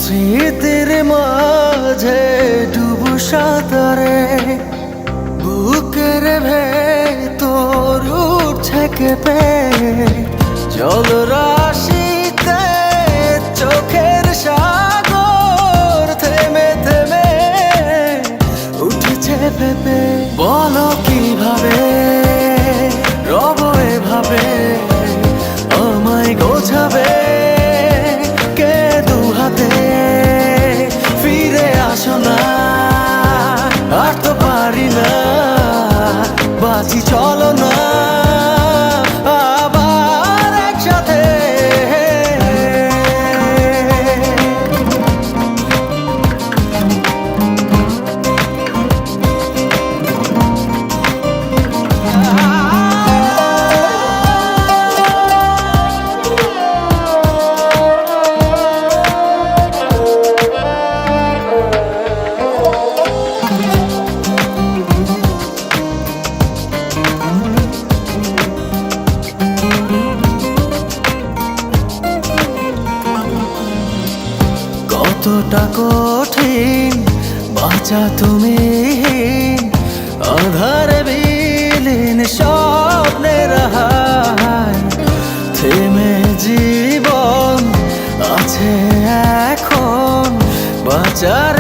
স্মৃতির মাঝে ডুবু সাঁতারে বুকের ভেতর উঠছে কেঁপে জল রাশিতে চোখের সাগর থেমে থেমে উঠেছে ভেবে বলো কিভাবে রব এভাবে আমায় গোছাবে কে দু হাতে ফিরে আসো না আর তো পারি না বাঁচি চলো না আবার একসাথে কতটা কঠিন বাঁচা তুমি আধারে বিলীন স্বপ্নের হায় থেমে জীবন আছে এখন বাঁচার